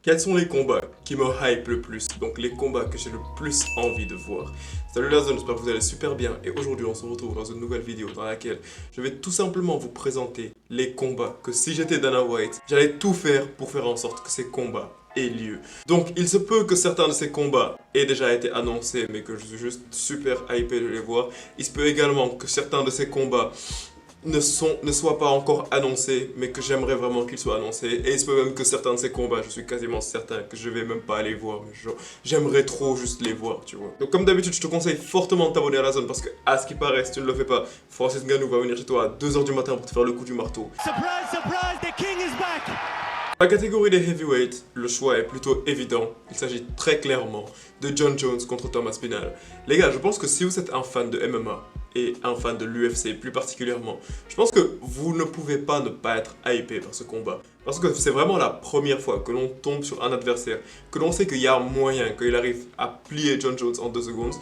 Quels sont les combats qui me hype le plus? Donc les combats que j'ai le plus envie de voir. Salut la zone, j'espère que vous allez super bien. Et aujourd'hui on se retrouve dans une nouvelle vidéo dans laquelle je vais tout simplement vous présenter les combats que si j'étais Dana White, j'allais tout faire pour faire en sorte que ces combats aient lieu. Donc il se peut que certains de ces combats aient déjà été annoncés mais que je suis juste super hypé de les voir. Il se peut également que certains de ces combats ne soient pas encore annoncés, mais que j'aimerais vraiment qu'ils soient annoncés. Et il se peut même que certains de ces combats, je suis quasiment certain que je vais même pas aller voir. Mais genre, j'aimerais trop juste les voir, tu vois. Donc comme d'habitude, je te conseille fortement de t'abonner à la zone parce que, à ce qui paraît, si tu ne le fais pas, Francis Ngannou va venir chez toi à 2 h du matin pour te faire le coup du marteau. Surprise, surprise, the king is back! Dans la catégorie des heavyweights, le choix est plutôt évident. Il s'agit très clairement de John Jones contre Thomas Spinal. Les gars, je pense que si vous êtes un fan de MMA et un fan de l'UFC plus particulièrement, je pense que vous ne pouvez pas ne pas être hypé par ce combat. Parce que c'est vraiment la première fois que l'on tombe sur un adversaire, que l'on sait qu'il y a moyen qu'il arrive à plier John Jones en 2 secondes.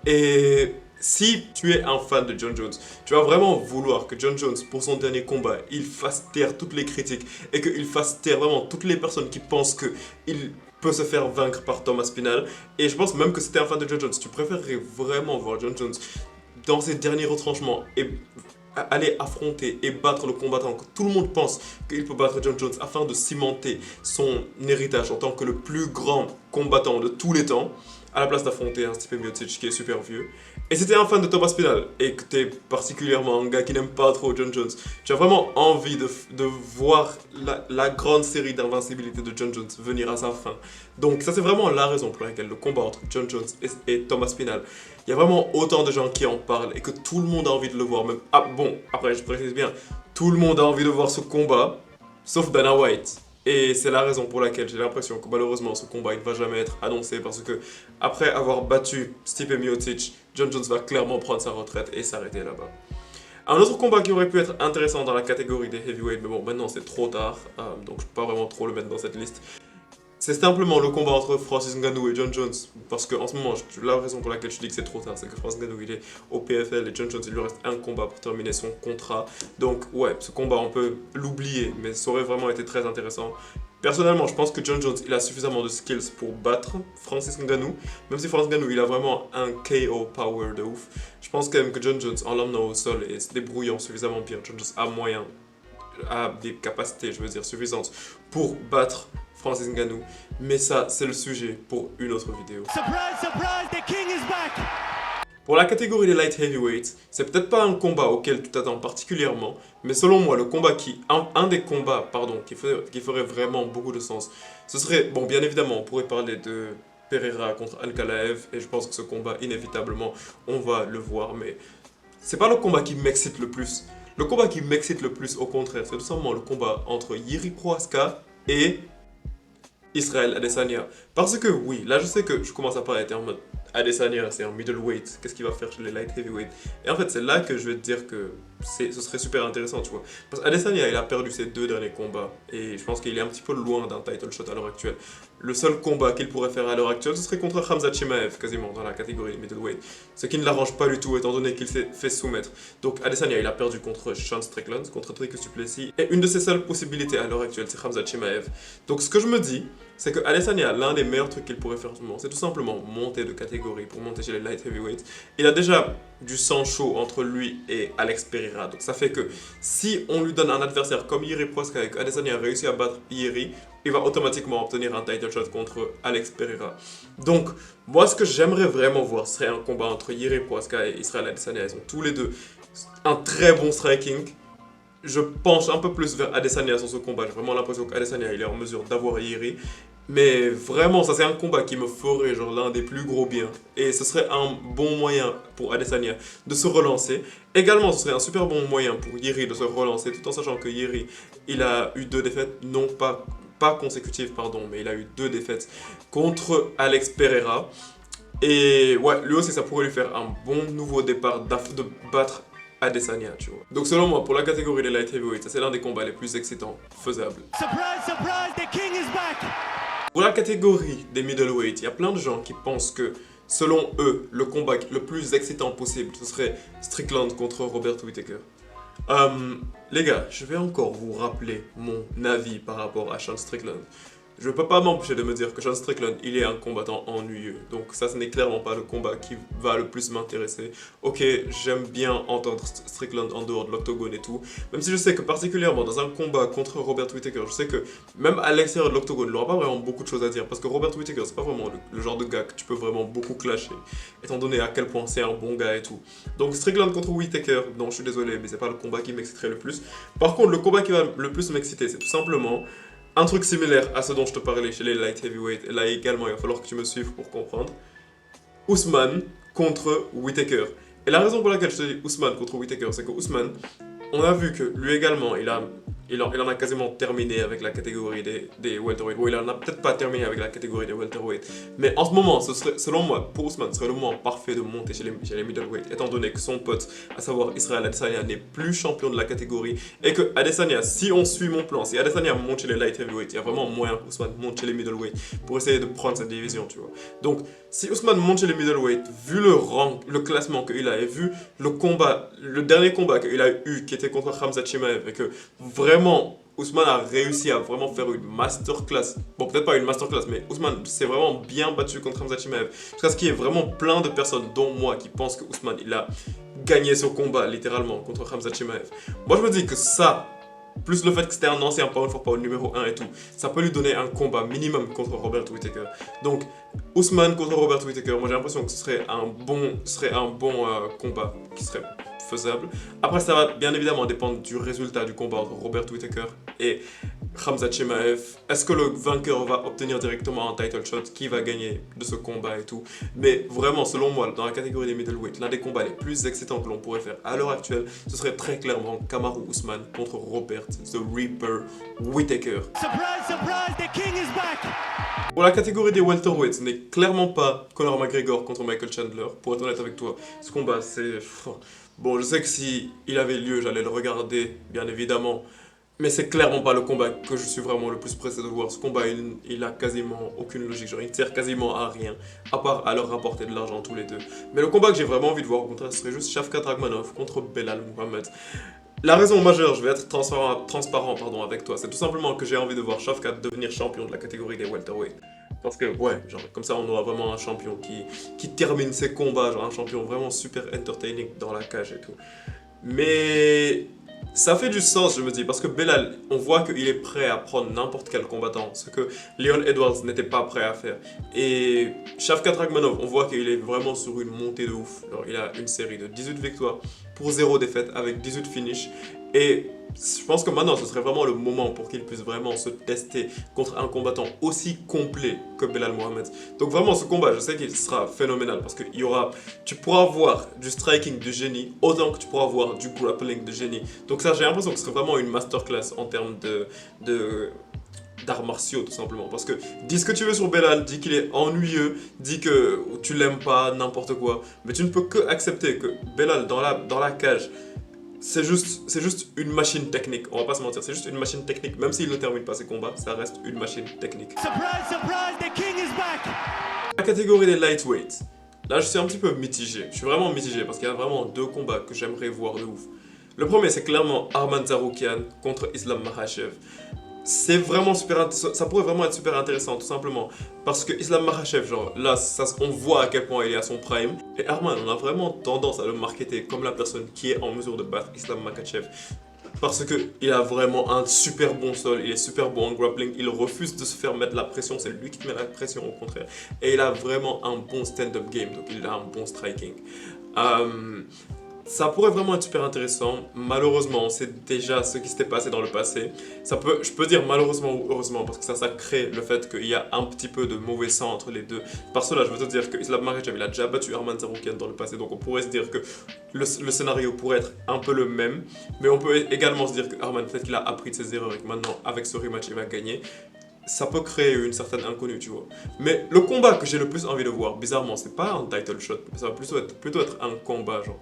Et si tu es un fan de John Jones, tu vas vraiment vouloir que John Jones, pour son dernier combat, il fasse taire toutes les critiques et qu'il fasse taire vraiment toutes les personnes qui pensent qu'il peut se faire vaincre par Thomas Spinal. Et je pense même que si tu es un fan de John Jones, tu préférerais vraiment voir John Jones dans ses derniers retranchements et aller affronter et battre le combattant que tout le monde pense qu'il peut battre John Jones afin de cimenter son héritage en tant que le plus grand combattant de tous les temps, à la place d'affronter un Stipe Miocic qui est super vieux. Et si t'es un fan de Thomas Spinal et que t'es particulièrement un gars qui n'aime pas trop John Jones, tu as vraiment envie de voir la grande série d'invincibilité de John Jones venir à sa fin. Donc ça c'est vraiment la raison pour laquelle le combat entre John Jones et Thomas Spinal, il y a vraiment autant de gens qui en parlent et que tout le monde a envie de le voir. Même, ah bon, après je précise bien, tout le monde a envie de voir ce combat, sauf Dana White. Et c'est la raison pour laquelle j'ai l'impression que malheureusement ce combat il ne va jamais être annoncé parce que après avoir battu Stipe Miocic, John Jones va clairement prendre sa retraite et s'arrêter là-bas. Un autre combat qui aurait pu être intéressant dans la catégorie des heavyweights, mais bon maintenant c'est trop tard, donc je ne peux pas vraiment trop le mettre dans cette liste. C'est simplement le combat entre Francis Ngannou et John Jones, parce qu'en ce moment, la raison pour laquelle je dis que c'est trop tard, c'est que Francis Ngannou il est au PFL et John Jones il lui reste un combat pour terminer son contrat. Donc ouais, ce combat on peut l'oublier, mais ça aurait vraiment été très intéressant. Personnellement, je pense que John Jones il a suffisamment de skills pour battre Francis Ngannou, même si Francis Ngannou il a vraiment un KO power de ouf. Je pense quand même que John Jones en l'emmenant au sol et se débrouillant suffisamment bien, John Jones a moyen, a des capacités, je veux dire, suffisantes pour battre Francis Ngannou, mais ça c'est le sujet pour une autre vidéo. Surprise, surprise, the king is back! Pour la catégorie des light heavyweights, c'est peut-être pas un combat auquel tu t'attends particulièrement, mais selon moi le combat un des combats qui ferait vraiment beaucoup de sens, ce serait, bon bien évidemment on pourrait parler de Pereira contre Ankalaev, et je pense que ce combat inévitablement on va le voir, mais c'est pas le combat qui m'excite le plus. Le combat qui m'excite le plus au contraire, c'est tout simplement le combat entre Jiri Prochazka et Israel Adesanya. Parce que oui, là je sais que je commence à parler en mode Adesanya c'est un middleweight, qu'est-ce qu'il va faire chez les light heavyweight? Et en fait c'est là que je vais te dire que ce serait super intéressant, tu vois. Parce qu'Adesanya il a perdu ses 2 derniers combats et je pense qu'il est un petit peu loin d'un title shot à l'heure actuelle. Le seul combat qu'il pourrait faire à l'heure actuelle ce serait contre Khamzat Chimaev quasiment dans la catégorie middleweight. Ce qui ne l'arrange pas du tout étant donné qu'il s'est fait soumettre. Donc Adesanya il a perdu contre Sean Strickland, contre Dricus du Plessis et une de ses seules possibilités à l'heure actuelle c'est Khamzat Chimaev. Donc ce que je me dis c'est que Adesanya, l'un des meilleurs trucs qu'il pourrait faire en ce moment, c'est tout simplement monter de catégorie pour monter chez les light heavyweights. Il a déjà du sang chaud entre lui et Alex Pereira. Donc ça fait que si on lui donne un adversaire comme Jiri Prochazka et que Adesanya a réussi à battre Jiri, il va automatiquement obtenir un title shot contre Alex Pereira. Donc moi ce que j'aimerais vraiment voir serait un combat entre Jiri Prochazka et Israel Adesanya. Ils ont tous les deux un très bon striking. Je penche un peu plus vers Adesanya sur ce combat. J'ai vraiment l'impression qu'Adesanya il est en mesure d'avoir Jiri. Mais vraiment, ça c'est un combat qui me ferait genre l'un des plus gros biens. Et ce serait un bon moyen pour Adesanya de se relancer. Également, ce serait un super bon moyen pour Jiri de se relancer, tout en sachant que Jiri, il a eu 2 défaites, non pas consécutives, pardon, mais il a eu 2 défaites contre Alex Pereira. Et ouais, lui aussi, ça pourrait lui faire un bon nouveau départ de battre Adesanya, tu vois. Donc selon moi, pour la catégorie des light heavyweights, c'est l'un des combats les plus excitants faisables. Surprise, surprise, the king is back! Pour la catégorie des middleweight, il y a plein de gens qui pensent que, selon eux, le combat le plus excitant possible, ce serait Strickland contre Robert Whittaker. Les gars, je vais encore vous rappeler mon avis par rapport à Sean Strickland. je peux pas m'empêcher de me dire que Sean Strickland, il est un combattant ennuyeux. Donc ça, ce n'est clairement pas le combat qui va le plus m'intéresser. Ok, j'aime bien entendre Strickland en dehors de l'octogone et tout, même si je sais que particulièrement dans un combat contre Robert Whittaker, je sais que même à l'extérieur de l'octogone, il n'aura pas vraiment beaucoup de choses à dire, parce que Robert Whittaker, c'est pas vraiment le genre de gars que tu peux vraiment beaucoup clasher, étant donné à quel point c'est un bon gars et tout. Donc Strickland contre Whittaker, non, je suis désolé, mais c'est pas le combat qui m'exciterait le plus. Par contre, le combat qui va le plus m'exciter, c'est tout simplement un truc similaire à ce dont je te parlais chez les light heavyweight, et là également il va falloir que tu me suives pour comprendre. Ousmane contre Whittaker. Et la raison pour laquelle je te dis Ousmane contre Whittaker, c'est que Ousmane, on a vu que lui également, il en a quasiment terminé avec la catégorie des welterweight. Bon, il en a peut-être pas terminé avec la catégorie des welterweight, mais en ce moment, ce serait, selon moi, pour Ousmane, ce serait le moment parfait de monter chez les middleweight, étant donné que son pote, à savoir Israel Adesanya, n'est plus champion de la catégorie, et que Adesanya, si on suit mon plan, si Adesanya monte chez les light heavyweight, il y a vraiment moyen qu'Ousmane monte chez les middleweight pour essayer de prendre cette division, tu vois. Donc, si Ousmane monte chez les middleweight, vu le rang, le classement qu'il a, et vu le combat, le dernier combat qu'il a eu, qui était contre Khamzat Chimaev, et que vraiment, Ousmane a réussi à vraiment faire une masterclass. Bon, peut-être pas une masterclass, mais Ousmane s'est vraiment bien battu contre Khamzat Chimaev. Jusqu'à ce qu'il y ait vraiment plein de personnes, dont moi, qui pensent que Ousmane, il a gagné ce combat, littéralement, contre Khamzat Chimaev. Moi, je me dis que ça, plus le fait que c'était un ancien pound for pound numéro 1 et tout, ça peut lui donner un combat minimum contre Robert Whittaker. Donc, Ousmane contre Robert Whittaker, moi j'ai l'impression que ce serait un bon combat qui serait faisable. Après, ça va bien évidemment dépendre du résultat du combat entre Robert Whittaker et Khamzat Chimaev. Est-ce que le vainqueur va obtenir directement un title shot? Qui va gagner de ce combat et tout? Mais vraiment, selon moi, dans la catégorie des middleweight, l'un des combats les plus excitants que l'on pourrait faire à l'heure actuelle, ce serait très clairement Kamaru Usman contre Robert The Reaper Whittaker. Surprise, surprise, the king is back! Pour la catégorie des welterweights, ce n'est clairement pas Conor McGregor contre Michael Chandler. Pour être honnête avec toi, ce combat, c'est... Bon, je sais que si il avait lieu, j'allais le regarder, bien évidemment. Mais c'est clairement pas le combat que je suis vraiment le plus pressé de voir. Ce combat, il a quasiment aucune logique. Genre, il ne sert quasiment à rien, à part à leur rapporter de l'argent tous les deux. Mais le combat que j'ai vraiment envie de voir, au contraire, ce serait juste Shavkat Rakhmonov contre Belal Muhammad. La raison majeure, je vais être transparent avec toi, c'est tout simplement que j'ai envie de voir Shavkat devenir champion de la catégorie des welterweight. Parce que, ouais, genre, comme ça, on aura vraiment un champion qui termine ses combats, genre un champion vraiment super entertaining dans la cage et tout. Mais ça fait du sens, je me dis, parce que Belal, on voit qu'il est prêt à prendre n'importe quel combattant, ce que Leon Edwards n'était pas prêt à faire. Et Shavkat Rakhmonov, on voit qu'il est vraiment sur une montée de ouf. Alors, il a une série de 18 victoires pour 0 défaite avec 18 finishes. Et je pense que maintenant, ce serait vraiment le moment pour qu'il puisse vraiment se tester contre un combattant aussi complet que Belal Muhammad. Donc vraiment, ce combat, je sais qu'il sera phénoménal parce que tu pourras voir du striking de génie autant que tu pourras voir du grappling de génie. Donc ça, j'ai l'impression que ce serait vraiment une masterclass en termes d'arts martiaux tout simplement, parce que dis ce que tu veux sur Belal, dis qu'il est ennuyeux, dis que tu l'aimes pas, n'importe quoi, mais tu ne peux que accepter que Belal dans la cage, c'est juste une machine technique, on va pas se mentir, c'est juste une machine technique, même s'il ne termine pas ses combats, ça reste une machine technique. Surprise, surprise, the king is back! La catégorie des lightweights, là je suis un petit peu mitigé, je suis vraiment mitigé parce qu'il y a vraiment deux combats que j'aimerais voir de ouf. Le premier, c'est clairement Arman Tsarukyan contre Islam Makhachev. C'est vraiment ça pourrait vraiment être super intéressant tout simplement parce que Islam Makhachev, genre là on voit à quel point il est à son prime, et Arman, on a vraiment tendance à le marketer comme la personne qui est en mesure de battre Islam Makhachev parce qu'il a vraiment un super bon sol, il est super bon en grappling, il refuse de se faire mettre la pression, c'est lui qui te met la pression au contraire, et il a vraiment un bon stand-up game, donc il a un bon striking. Ça pourrait vraiment être super intéressant. Malheureusement, c'est déjà ce qui s'était passé dans le passé. Je peux dire malheureusement ou heureusement parce que ça crée le fait qu'il y a un petit peu de mauvais sang entre les deux. Par cela, je veux te dire que Islam Makhachev, il a déjà battu Arman Tsarukyan dans le passé, donc on pourrait se dire que le scénario pourrait être un peu le même. Mais on peut également se dire que Arman, peut-être qu'il a appris de ses erreurs et que maintenant, avec ce rematch, il va gagner. Ça peut créer une certaine inconnue, tu vois. Mais le combat que j'ai le plus envie de voir, bizarrement, c'est pas un title shot, ça va plutôt être un combat, genre,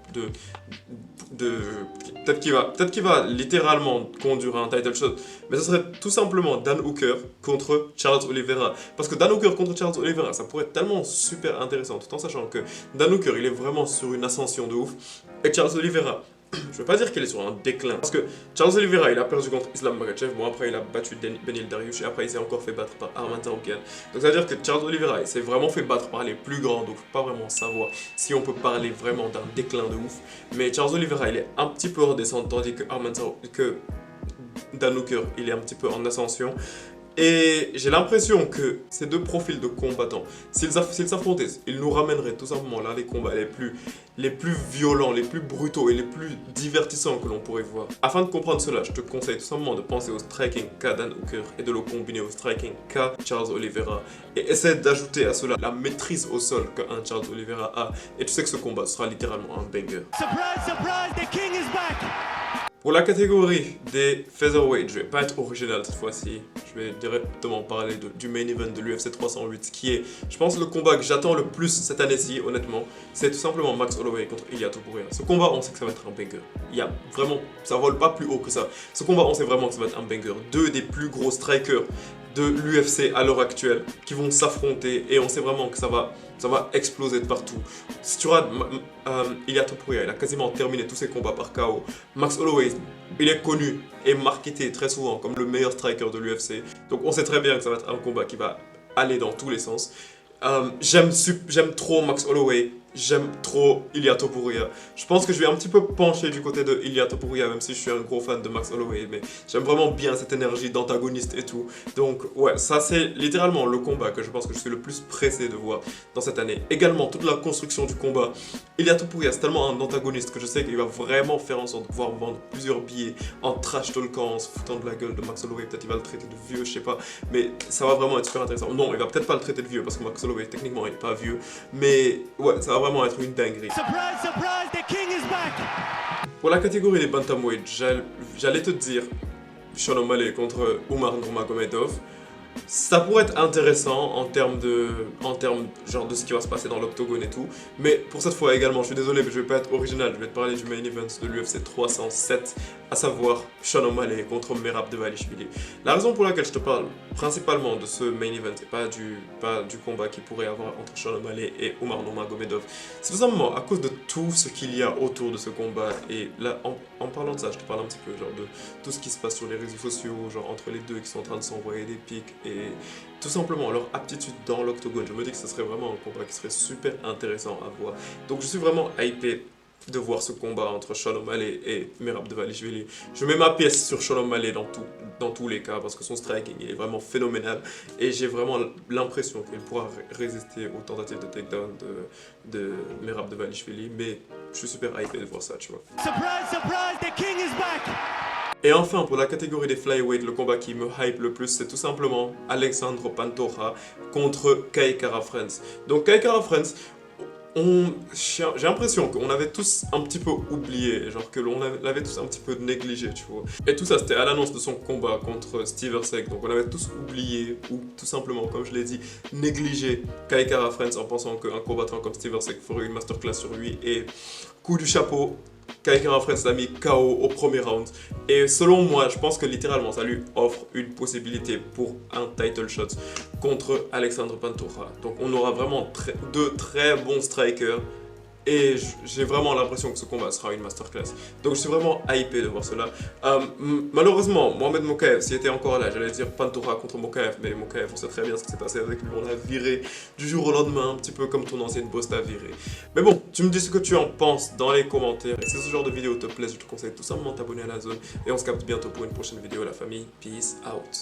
peut-être qu'il va littéralement conduire à un title shot, mais ce serait tout simplement Dan Hooker contre Charles Oliveira. Parce que Dan Hooker contre Charles Oliveira, ça pourrait être tellement super intéressant, tout en sachant que Dan Hooker, il est vraiment sur une ascension de ouf, et Charles Oliveira, je veux pas dire qu'il est sur un déclin. Parce que Charles Oliveira, il a perdu contre Islam Makhachev. Bon, après, il a battu Benil Dariush et après, il s'est encore fait battre par Arman Tsarukyan. Donc, ça veut dire que Charles Oliveira, il s'est vraiment fait battre par les plus grands. Donc, je peux pas vraiment savoir si on peut parler vraiment d'un déclin de ouf. Mais Charles Oliveira, il est un petit peu redescendant, tandis que Dan Hooker, il est un petit peu en ascension. Et j'ai l'impression que ces deux profils de combattants, s'ils s'affrontaient, ils nous ramèneraient tout simplement là les combats les plus violents, les plus brutaux et les plus divertissants que l'on pourrait voir. Afin de comprendre cela, je te conseille tout simplement de penser au striking qu'a Dan Hooker et de le combiner au striking qu'a Charles Oliveira. Et essaie d'ajouter à cela la maîtrise au sol qu'un Charles Oliveira a. Et tu sais que ce combat sera littéralement un banger. Surprise, surprise, the king is back! Pour la catégorie des featherweight, je vais pas être original cette fois-ci. Je vais directement parler du main event de l'UFC 308, qui est, je pense, le combat que j'attends le plus cette année-ci, honnêtement. C'est tout simplement Max Holloway contre Ilia Topuria. Ce combat, on sait que ça va être un banger. Il y a vraiment, ça vole pas plus haut que ça. Ce combat, on sait vraiment que ça va être un banger. Deux des plus gros strikers de l'UFC à l'heure actuelle qui vont s'affronter et on sait vraiment que ça va exploser de partout. Si tu regardes Ilia Topuria, il a quasiment terminé tous ses combats par KO. Max Holloway, il est connu et marketé très souvent comme le meilleur striker de l'UFC. Donc on sait très bien que ça va être un combat qui va aller dans tous les sens. J'aime trop Max Holloway. J'aime trop Ilia Topuria. Je pense que je vais un petit peu pencher du côté de Ilia Topuria, même si je suis un gros fan de Max Holloway, mais j'aime vraiment bien cette énergie d'antagoniste et tout. Donc ouais, ça c'est littéralement le combat que je pense que je suis le plus pressé de voir dans cette année. Également, toute la construction du combat. Ilia Topuria, c'est tellement un antagoniste que je sais qu'il va vraiment faire en sorte de pouvoir vendre plusieurs billets en trash talkant, en se foutant de la gueule de Max Holloway. Peut-être il va le traiter de vieux, je sais pas, mais ça va vraiment être super intéressant. Non, il va peut-être pas le traiter de vieux parce que Max Holloway techniquement il est pas vieux, mais ouais, ça va vraiment être une dinguerie. Surprise, surprise, the king is back! Pour la catégorie des bantamweight, j'allais te dire Sean O'Malley contre Umar Nurmagomedov. Ça pourrait être intéressant en termes genre de ce qui va se passer dans l'octogone et tout. Mais pour cette fois également, je suis désolé, mais je vais pas être original. Je vais te parler du main event de l'UFC 307, à savoir Sean O'Malley contre Merab Dvalishvili. La raison pour laquelle je te parle principalement de ce main event et pas du combat qu'il pourrait y avoir entre Sean O'Malley et Umar Nurmagomedov, c'est tout simplement à cause de tout ce qu'il y a autour de ce combat. Et là, en parlant de ça, je te parle un petit peu genre de tout ce qui se passe sur les réseaux sociaux, genre entre les deux qui sont en train de s'envoyer des pics et tout simplement leur aptitude dans l'octogone. Je me dis que ce serait vraiment un combat qui serait super intéressant à voir. Donc je suis vraiment hypé de voir ce combat entre Sean O'Malley et Merab Dvalishvili. Je mets ma pièce sur Sean O'Malley dans tous les cas parce que son striking il est vraiment phénoménal et j'ai vraiment l'impression qu'il pourra résister aux tentatives de takedown de Merab Dvalishvili, mais je suis super hypé de voir ça, tu vois. Surprise, surprise, the king is back! Et enfin, pour la catégorie des flyweight, le combat qui me hype le plus, c'est tout simplement Alexandre Pantoja contre Kai Kara-France. Donc Kai Kara-France, j'ai l'impression qu'on avait tous un petit peu oublié, genre que l'on l'avait tous un petit peu négligé, tu vois. Et tout ça, c'était à l'annonce de son combat contre Steve Erceg, donc on avait tous oublié, ou tout simplement, comme je l'ai dit, négligé Kai Kara-France en pensant qu'un combattant comme Steve Erceg ferait une masterclass sur lui, et coup du chapeau, Kai Kara-France l'a mis KO au premier round. Et selon moi, je pense que littéralement, ça lui offre une possibilité pour un title shot contre Alexandre Pantoja. Donc on aura vraiment deux très bons strikers. Et j'ai vraiment l'impression que ce combat sera une masterclass. Donc je suis vraiment hypé de voir cela. Malheureusement, Mohamed Mokaev, s'il était encore là, j'allais dire Pantoja contre Mokaev. Mais Mokaev, on sait très bien ce qui s'est passé avec lui. On l'a viré du jour au lendemain, un petit peu comme ton ancienne boss t'a viré. Mais bon, tu me dis ce que tu en penses dans les commentaires. Et si ce genre de vidéo te plaît, je te conseille tout simplement de t'abonner à la zone. Et on se capte bientôt pour une prochaine vidéo, la famille. Peace out.